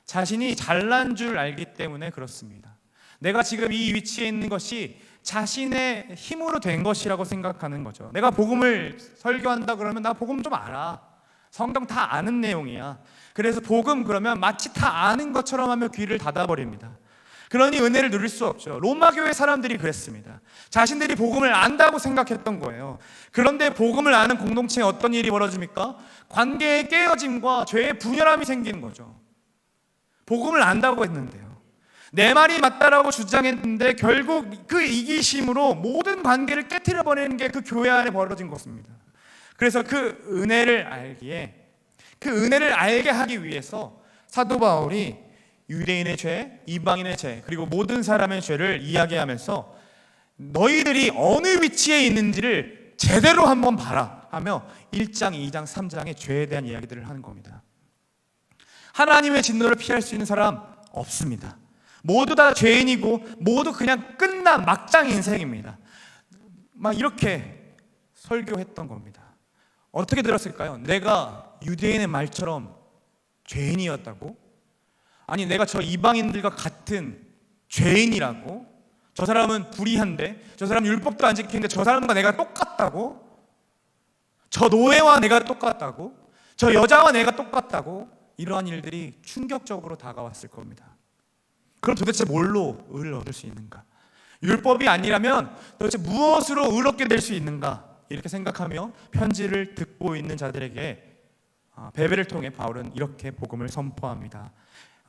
자신이 잘난 줄 알기 때문에 그렇습니다. 내가 지금 이 위치에 있는 것이 자신의 힘으로 된 것이라고 생각하는 거죠. 내가 복음을 설교한다 그러면 나 복음 좀 알아. 성경 다 아는 내용이야. 그래서 복음 그러면 마치 다 아는 것처럼 하며 귀를 닫아버립니다. 그러니 은혜를 누릴 수 없죠. 로마 교회 사람들이 그랬습니다. 자신들이 복음을 안다고 생각했던 거예요. 그런데 복음을 아는 공동체에 어떤 일이 벌어집니까? 관계의 깨어짐과 죄의 분열함이 생기는 거죠. 복음을 안다고 했는데요. 내 말이 맞다라고 주장했는데 결국 그 이기심으로 모든 관계를 깨트려 버리는 게 그 교회 안에 벌어진 것입니다. 그래서 그 은혜를 알게 하기 위해서 사도 바울이 유대인의 죄, 이방인의 죄, 그리고 모든 사람의 죄를 이야기하면서 너희들이 어느 위치에 있는지를 제대로 한번 봐라 하며 1장, 2장, 3장의 죄에 대한 이야기들을 하는 겁니다. 하나님의 진노를 피할 수 있는 사람 없습니다. 모두 다 죄인이고 모두 그냥 끝난 막장 인생입니다. 막 이렇게 설교했던 겁니다. 어떻게 들었을까요? 내가 유대인의 말처럼 죄인이었다고? 아니 내가 저 이방인들과 같은 죄인이라고? 저 사람은 불의한데, 저 사람 율법도 안 지키는데 저 사람과 내가 똑같다고? 저 노예와 내가 똑같다고? 저 여자와 내가 똑같다고? 이러한 일들이 충격적으로 다가왔을 겁니다. 그럼 도대체 뭘로 의를 얻을 수 있는가? 율법이 아니라면 도대체 무엇으로 의롭게 될 수 있는가? 이렇게 생각하며 편지를 듣고 있는 자들에게 베베를 통해 바울은 이렇게 복음을 선포합니다.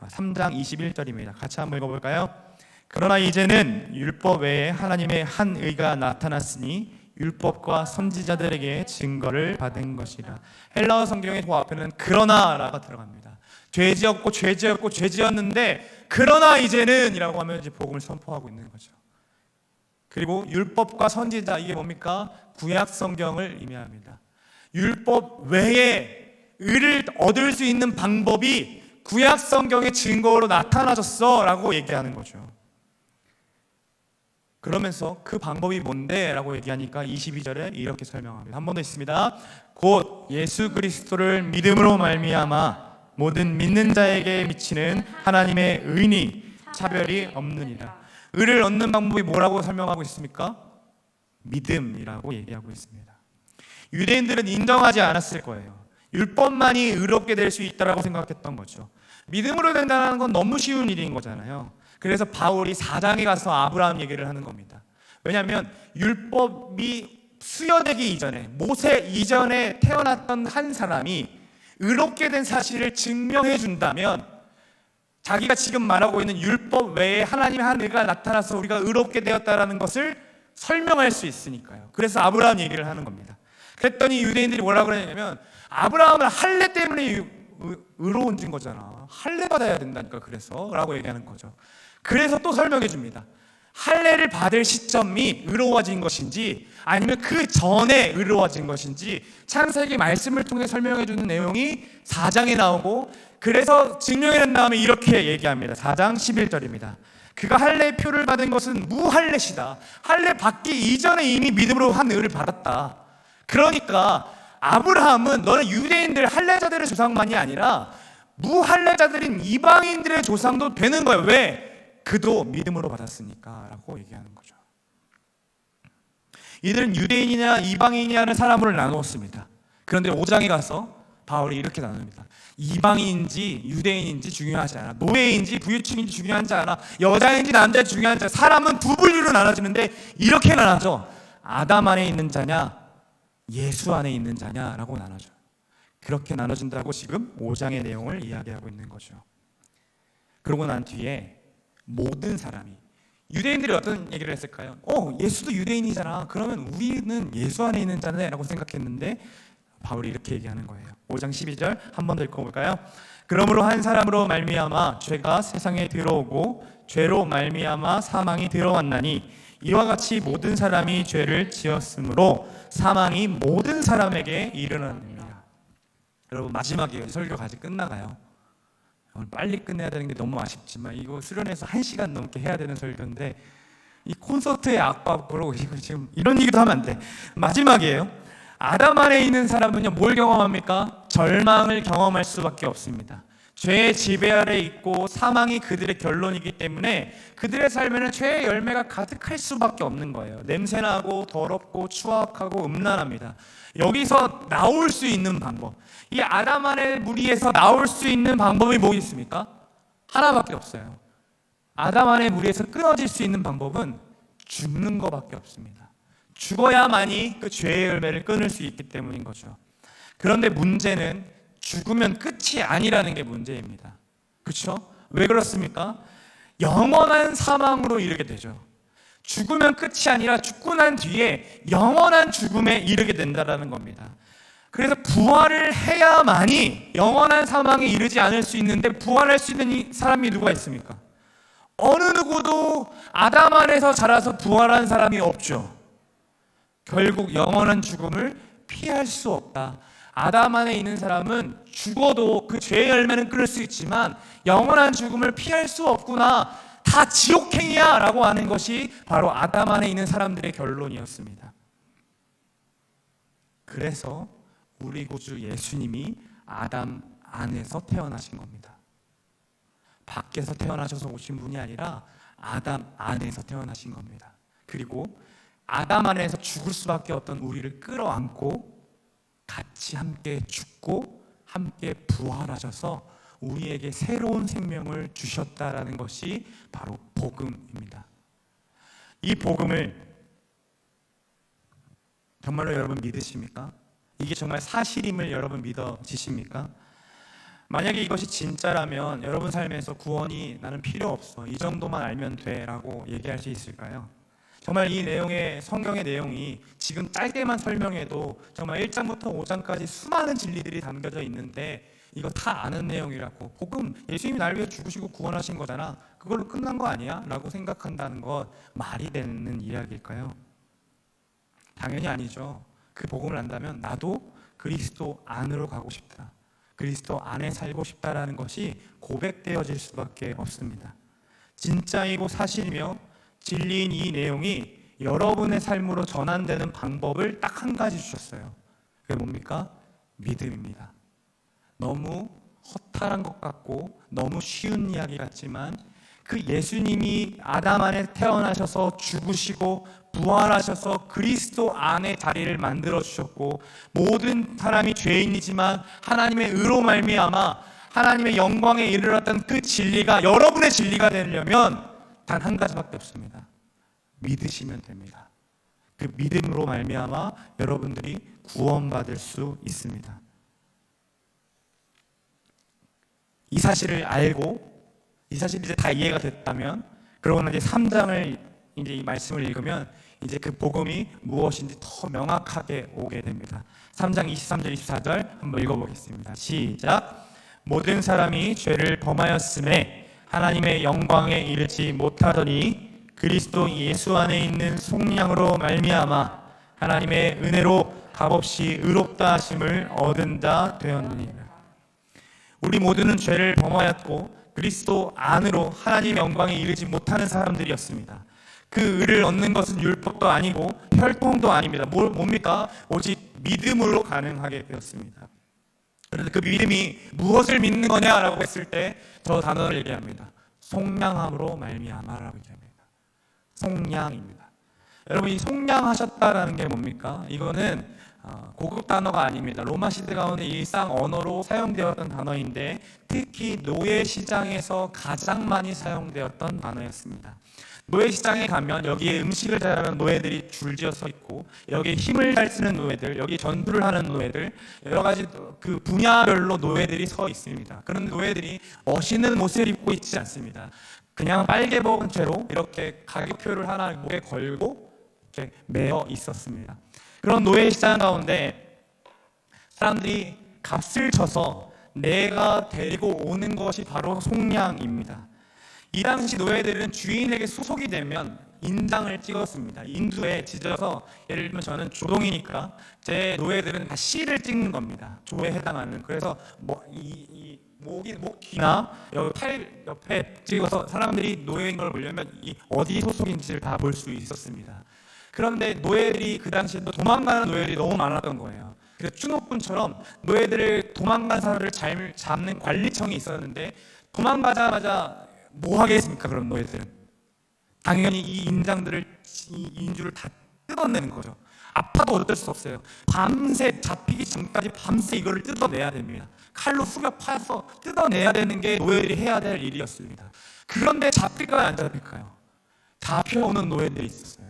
3장 21절입니다. 같이 한번 읽어볼까요? 그러나 이제는 율법 외에 하나님의 한 의가 나타났으니 율법과 선지자들에게 증거를 받은 것이라. 헬라어 성경의 그 앞에는 그러나라가 들어갑니다. 죄지었고 죄지었고 죄지었는데 그러나 이제는 이라고 하면 이제 복음을 선포하고 있는 거죠. 그리고 율법과 선지자, 이게 뭡니까? 구약 성경을 의미합니다. 율법 외에 의를 얻을 수 있는 방법이 구약 성경의 증거로 나타나졌어 라고 얘기하는 거죠. 그러면서 그 방법이 뭔데? 라고 얘기하니까 22절에 이렇게 설명합니다. 한 번 더 있습니다. 곧 예수 그리스도를 믿음으로 말미암아 모든 믿는 자에게 미치는 하나님의 의니 차별이 없느니라. 의를 얻는 방법이 뭐라고 설명하고 있습니까? 믿음이라고 얘기하고 있습니다. 유대인들은 인정하지 않았을 거예요. 율법만이 의롭게 될 수 있다라고 생각했던 거죠. 믿음으로 된다는 건 너무 쉬운 일인 거잖아요. 그래서 바울이 4장에 가서 아브라함 얘기를 하는 겁니다. 왜냐하면 율법이 수여되기 이전에, 모세 이전에 태어났던 한 사람이 의롭게 된 사실을 증명해 준다면 자기가 지금 말하고 있는 율법 외에 하나님의 한 의가 나타나서 우리가 의롭게 되었다는 것을 설명할 수 있으니까요. 그래서 아브라함 얘기를 하는 겁니다. 그랬더니 유대인들이 뭐라고 그러냐면 아브라함은 할례 때문에 의로워진 거잖아. 할례 받아야 된다니까 그래서 라고 얘기하는 거죠. 그래서 또 설명해 줍니다. 할례를 받을 시점이 의로워진 것인지 아니면 그 전에 의로워진 것인지 창세기 말씀을 통해 설명해 주는 내용이 4장에 나오고, 그래서 증명해 낸 다음에 이렇게 얘기합니다. 4장 11절입니다. 그가 할례의 표를 받은 것은 무할례시다. 할례 받기 이전에 이미 믿음으로 한 의를 받았다. 그러니까 아브라함은 너는 유대인들 할례자들의 조상만이 아니라 무할례자들인 이방인들의 조상도 되는 거예요. 왜? 그도 믿음으로 받았으니까 라고 얘기하는 거죠. 이들은 유대인이냐 이방인이냐는 사람으로 나누었습니다. 그런데 5장에 가서 바울이 이렇게 나눕니다. 이방인인지 유대인인지 중요하지 않아. 노예인지 부유층인지 중요하지 않아. 여자인지 남자인지 중요하지 않아. 사람은 두 분류로 나눠지는데 이렇게 나눠져. 아담 안에 있는 자냐 예수 안에 있는 자냐라고 나눠져요. 그렇게 나눠진다고 지금 5장의 내용을 이야기하고 있는 거죠. 그러고 난 뒤에 모든 사람이, 유대인들이 어떤 얘기를 했을까요? 예수도 유대인이잖아. 그러면 우리는 예수 안에 있는 자네 라고 생각했는데 바울이 이렇게 얘기하는 거예요. 5장 12절 한 번 더 읽어볼까요? 그러므로 한 사람으로 말미암아 죄가 세상에 들어오고 죄로 말미암아 사망이 들어왔나니 이와 같이 모든 사람이 죄를 지었으므로 사망이 모든 사람에게 이르렀느니라. 여러분 마지막이에요. 설교가 아직 끝나가요. 오늘 빨리 끝내야 되는 게 너무 아쉽지만 이거 수련해서 1시간 넘게 해야 되는 설교인데 이 콘서트의 악박으로 이거 지금 이런 얘기도 하면 안 돼. 마지막이에요. 아담 안에 있는 사람은요 뭘 경험합니까? 절망을 경험할 수밖에 없습니다. 죄의 지배 아래 있고 사망이 그들의 결론이기 때문에 그들의 삶에는 죄의 열매가 가득할 수밖에 없는 거예요. 냄새나고 더럽고 추악하고 음란합니다. 여기서 나올 수 있는 방법, 이 아담 안의 무리에서 나올 수 있는 방법이 뭐 있습니까? 하나밖에 없어요. 아담 안의 무리에서 끊어질 수 있는 방법은 죽는 것밖에 없습니다. 죽어야만이 그 죄의 열매를 끊을 수 있기 때문인 거죠. 그런데 문제는 죽으면 끝이 아니라는 게 문제입니다. 그렇죠? 왜 그렇습니까? 영원한 사망으로 이르게 되죠. 죽으면 끝이 아니라 죽고 난 뒤에 영원한 죽음에 이르게 된다는 겁니다. 그래서 부활을 해야만이 영원한 사망에 이르지 않을 수 있는데 부활할 수 있는 사람이 누가 있습니까? 어느 누구도 아담 안에서 자라서 부활한 사람이 없죠. 결국 영원한 죽음을 피할 수 없다. 아담 안에 있는 사람은 죽어도 그 죄의 열매는 끊을 수 있지만 영원한 죽음을 피할 수 없구나. 다 지옥행이야 라고 하는 것이 바로 아담 안에 있는 사람들의 결론이었습니다. 그래서 우리 구주 예수님이 아담 안에서 태어나신 겁니다. 밖에서 태어나셔서 오신 분이 아니라 아담 안에서 태어나신 겁니다. 그리고 아담 안에서 죽을 수밖에 없던 우리를 끌어안고 같이 함께 죽고 함께 부활하셔서 우리에게 새로운 생명을 주셨다라는 것이 바로 복음입니다. 이 복음을 정말로 여러분 믿으십니까? 이게 정말 사실임을 여러분 믿어지십니까? 만약에 이것이 진짜라면 여러분 삶에서 구원이 나는 필요 없어, 이 정도만 알면 돼 라고 얘기할 수 있을까요? 정말 이 내용의 성경의 내용이 지금 짧게만 설명해도 정말 1장부터 5장까지 수많은 진리들이 담겨져 있는데 이거 다 아는 내용이라고, 복음, 예수님이 나를 위해 죽으시고 구원하신 거잖아, 그걸로 끝난 거 아니야? 라고 생각한다는 것 말이 되는 이야기일까요? 당연히 아니죠. 그 복음을 안다면 나도 그리스도 안으로 가고 싶다, 그리스도 안에 살고 싶다라는 것이 고백되어질 수밖에 없습니다. 진짜이고 사실이며 진리인 이 내용이 여러분의 삶으로 전환되는 방법을 딱 한 가지 주셨어요. 그게 뭡니까? 믿음입니다. 너무 허탈한 것 같고 너무 쉬운 이야기 같지만 그 예수님이 아담 안에 태어나셔서 죽으시고 부활하셔서 그리스도 안에 자리를 만들어 주셨고, 모든 사람이 죄인이지만 하나님의 의로 말미암아 하나님의 영광에 이르렀던 그 진리가 여러분의 진리가 되려면 단 한 가지밖에 없습니다. 믿으시면 됩니다. 그 믿음으로 말미암아 여러분들이 구원받을 수 있습니다. 이 사실을 알고, 이 사실이 이제 다 이해가 됐다면, 그러고 이제 3장을 이제 이 말씀을 읽으면 이제 그 복음이 무엇인지 더 명확하게 오게 됩니다. 3장 23절 24절 한번 읽어보겠습니다. 시작. 모든 사람이 죄를 범하였음에 하나님의 영광에 이르지 못하더니 그리스도 예수 안에 있는 속량으로 말미암아 하나님의 은혜로 값없이 의롭다 하심을 얻은 자 되었느니라. 우리 모두는 죄를 범하였고 그리스도 안으로 하나님의 영광에 이르지 못하는 사람들이었습니다. 그 의를 얻는 것은 율법도 아니고 혈통도 아닙니다. 뭡니까? 오직 믿음으로 가능하게 되었습니다. 그런데 그 믿음이 무엇을 믿는 거냐라고 했을 때 저 단어를 얘기합니다. 속량함으로 말미암아라고 얘기합니다. 속량입니다. 여러분, 이 속량하셨다라는 게 뭡니까? 이거는 고급 단어가 아닙니다. 로마 시대 가운데 일상 언어로 사용되었던 단어인데 특히 노예 시장에서 가장 많이 사용되었던 단어였습니다. 노예 시장에 가면 여기에 음식을 잘하는 노예들이 줄지어 서 있고, 여기에 힘을 잘 쓰는 노예들, 여기 전투를 하는 노예들, 여러 가지 그 분야별로 노예들이 서 있습니다. 그런 노예들이 멋있는 옷을 입고 있지 않습니다. 그냥 빨개 먹은 채로 이렇게 가격표를 하나 목에 걸고 이렇게 매어 있었습니다. 그런 노예 시장 가운데 사람들이 값을 쳐서 내가 데리고 오는 것이 바로 속량입니다. 이 당시 노예들은 주인에게 소속이 되면 인장을 찍었습니다. 인두에 찢어서, 예를 들면 저는 조동이니까 제 노예들은 다 C를 찍는 겁니다. 조에 해당하는. 그래서 목이나 여기 팔 옆에 찍어서 사람들이 노예인 걸 보려면 이 어디 소속인지를 다 볼 수 있었습니다. 그런데 노예들이 그 당시에도 도망가는 노예들이 너무 많았던 거예요. 그래서 추노꾼처럼 노예들을, 도망간 사람들을 잘 잡는 관리청이 있었는데 도망가자마자 뭐 하겠습니까? 그런 노예들은 당연히 이 인장들을, 이 인주를 다 뜯어내는 거죠. 아파도 어쩔 수 없어요. 밤새 잡히기 전까지 밤새 이거를 뜯어내야 됩니다. 칼로 후벼 파서 뜯어내야 되는 게 노예들이 해야 될 일이었습니다. 그런데 잡힐까요? 안 잡힐까요? 잡혀오는 노예들이 있었어요.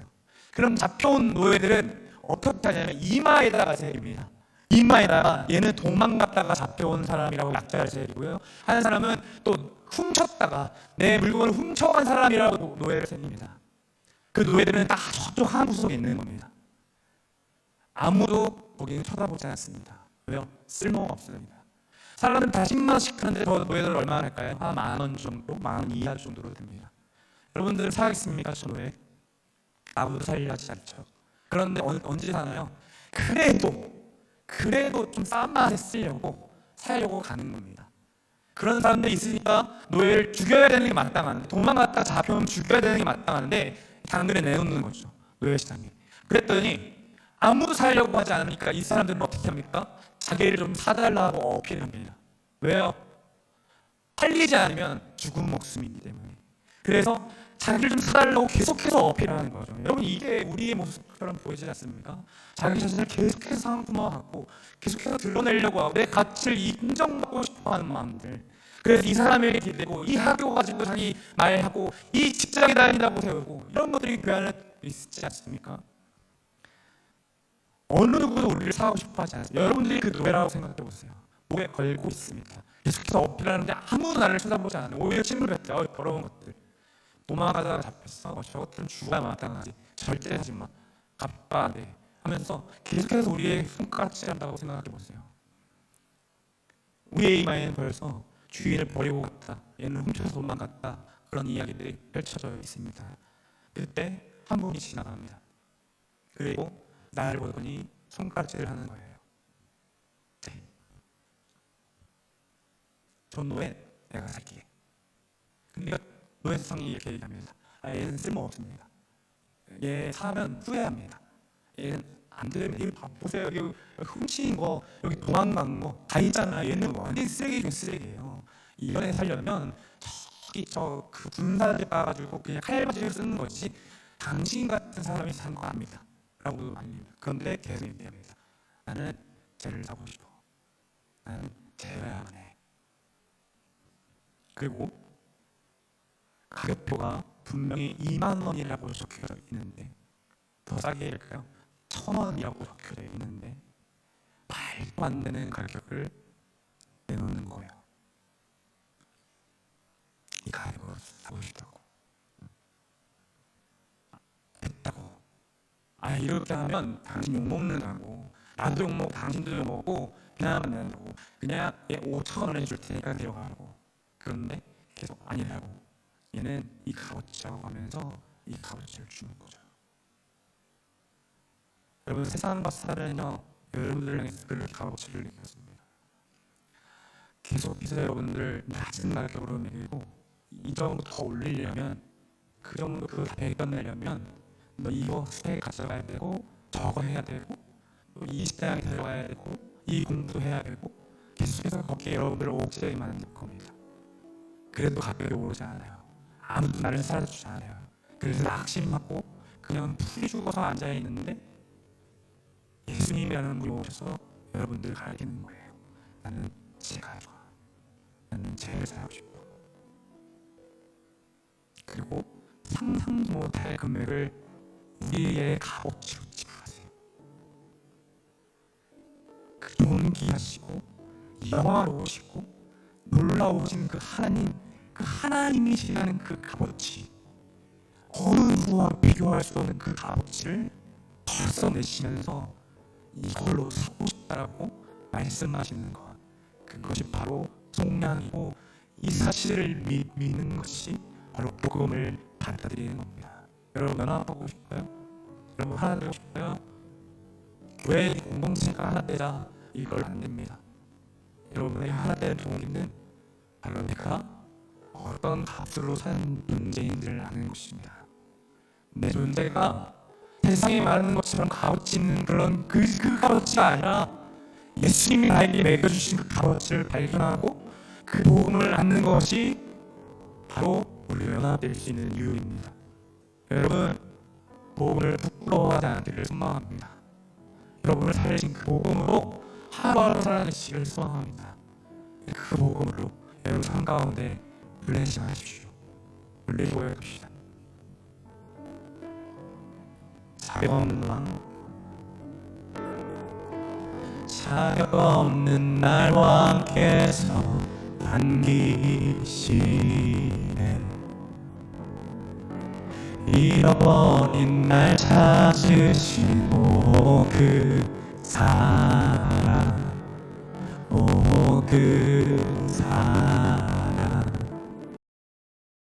그럼 잡혀온 노예들은 어떻게 하냐면 이마에다가 새깁니다. 이마에다가, 얘는 도망갔다가 잡혀온 사람이라고 약자를 새기고요, 한 사람은 또 훔쳤다가 내 물건을 훔쳐간 사람이라고 노예를 새깁니다. 그 노예들은 다 저쪽 한 구석에 있는 겁니다. 아무도 거기는 쳐다보지 않습니다. 왜요? 쓸모가 없습니다. 사람들은 다 10만 원씩 하는데 저 노예들 얼마나 할까요? 한 10,000원 정도, 10,000원 이하 정도로 됩니다. 여러분들은 사겠습니까? 저 노예? 아무도 살려 하지 않죠. 그런데 언제 사나요? 그래도 좀 싼 맛에 쓰려고 살려고 가는 겁니다. 그런 사람들이 있으니까 노예를 죽여야 되는 게 마땅한데, 도망갔다 잡혀오면 죽여야 되는 게 마땅한데 당근에 내놓는 거죠, 노예 시장에. 그랬더니 아무도 살려고 하지 않으니까 이 사람들은 어떻게 합니까? 자기를 좀 사달라고 어필합니다. 왜요? 팔리지 않으면 죽은 목숨이기 때문에. 그래서 자기를 좀 사달라고 계속해서 어필하는 거죠. 여러분, 이게 우리의 모습처럼 보이지 않습니까? 자기 자신을 계속해서 상품화하고 계속해서 드러내려고 하고 내 가치를 인정받고 싶어하는 마음들. 그래서 이 사람에게 기대고 이 학교 가지고 자기 말하고 이 직장에 다닌다고 세우고 이런 것들이 교회 안에 있지 않습니까? 어느 누구도 우리를 사고 싶어 하지 않습니다. 여러분들이 그 노예라고 생각해 보세요. 목에 걸고 있습니다. 계속해서 어필하는데 아무도 나를 쳐다보지 않아요. 오히려 침을 뱉어요. 더러운 것들. 도망가다가 잡혔어. 저것들은 죽어야 마땅하지. 절대 하지 마. 갚아야 돼. 하면서 계속해서 우리의 손가락질한다고 생각해 보세요. 우리의 이마에는 벌써 주인을 버리고 갔다. 얘는 훔쳐서 도망갔다. 그런 이야기들이 펼쳐져 있습니다. 그때 한 분이 지나갑니다. 그리고 나를 보더니 손가락질을 하는 거예요. 네. 저 노예 내가 살게. 근데 노예 세상이 이렇게 얘기합니다. 얘는 쓸모없습니다. 얘 사면 후회합니다. 얘는 안 됩니다. 이거 보세요. 여기 훔친 거, 여기 도망간 거 다 있잖아요. 얘는 완전히 쓰레기 중 쓰레기예요. 이런 애 살려면 저기 그 군사들 빠가지고 그냥 칼바지를 쓰는 거지 당신 같은 사람이 사는 거 아닙니다. 라고 말립니다. 그런데 계속 얘기합니다. 나는 쟤를 사고 싶어. 나는 쟤야만 해. 그리고 가격표가 분명히 2만 원이라고 적혀져 있는데 더 싸게 할까요? 1,000원이라고 적혀져 있는데 말도 안 되는 가격을 내놓는 거예요. 이 가격으로 사고 싶다고. 됐다고. 이렇게 하면 당신 욕먹는다고. 나도 욕먹고 당신도 욕먹고 그냥 하면 된다고. 그냥 얘 5,000원을 줄 테니까 데려가라고. 그런데 계속 아니라고. 얘는 이 값어치라고 하면서 이 값어치를 주는 거죠. 여러분, 세상과 살은요 여러분들을 향해서 그렇게 값어치를 느꼈습니다. 계속해서 여러분들 낮은 가격으로 매기고 이 정도 더 올리려면 그 정도 그 배견내려면 너 이거 수혜 가져가야 되고 저거 해야 되고 또 이 식당에 들어가야 되고 이 공부도 해야 되고 계속해서 거기에 여러분들을 옥죄게 만들 겁니다. 그래도 가격이 오르지 않아요. 아무도 나를 살아주지 않아요. 그래서 낙심하고 그냥 풀이 죽어서 앉아있는데 예수님이라는 분이 오셔서 여러분들 가르치는 거예요. 나는 쟤가 좋아. 나는 쟤를 살고 싶어. 그리고 상상도 못할 금액을 우리의 값어치로 지불하세요. 그 존귀하시고 영화로우시고 놀라우신 그 하나님, 그 하나님이시라는 그 값어치, 어느 누구와 비교할 수 없는 그 값어치를 벌써 내시면서 이걸로 사고 싶다라고 말씀하시는 것, 그것이 바로 속량이고 이 사실을 믿는 것이 바로 복음을 받아들이는 겁니다. 여러분 연합하고 싶어요? 여러분 하나 되고 싶어요? 왜 공동체가 하나 되자 이걸 안 됩니다. 여러분의 하나 되는 동기는 바로 내가 어떤 값으로 사는 존재인지를 아는 것입니다. 내 존재가 세상에 말하는 것처럼 값어치 있는 그런 그 값어치가 아니라 예수님이 나에게 매겨주신 그 값어치를 발견하고 그 복음을 안는 것이 바로 우리가 연합될 수 있는 이유입니다. 여러분, 복음을 부끄러워하지 않기를 소망합니다. 여러분을 살리신 그 복음으로 하루하루 살아가시기를 소망합니다. 그 복음으로 여러분 삶 가운데 블레싱하십시오. 블레싱 보여줍시다. 자격 없는 왕, 자격 없는 날 왕께서 반기시네. 잃어버린 날 찾으신 오 그 사랑, 오 그 사랑.